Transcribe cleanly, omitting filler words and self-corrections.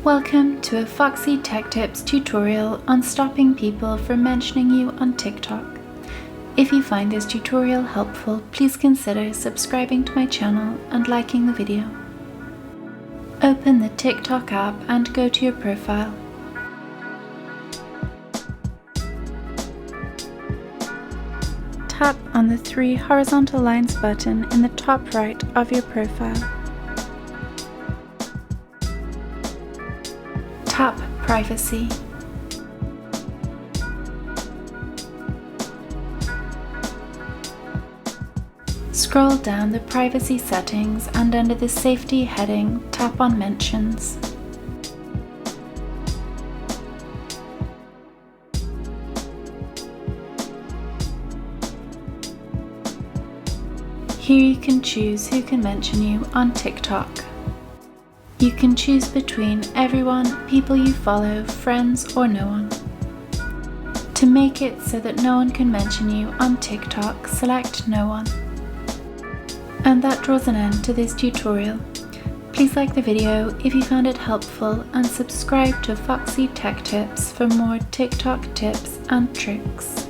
Welcome to a Foxy Tech Tips tutorial on stopping people from mentioning you on TikTok. If you find this tutorial helpful, please consider subscribing to my channel and liking the video. Open the TikTok app and go to your profile. Tap on the 3 horizontal lines button in the top right of your profile. Tap Privacy. Scroll down the privacy settings and under the safety heading, tap on Mentions. Here you can choose who can mention you on TikTok. You can choose between everyone, people you follow, friends, or no one. To make it so that no one can mention you on TikTok, select No One. And that draws an end to this tutorial. Please like the video if you found it helpful and subscribe to Foxy Tech Tips for more TikTok tips and tricks.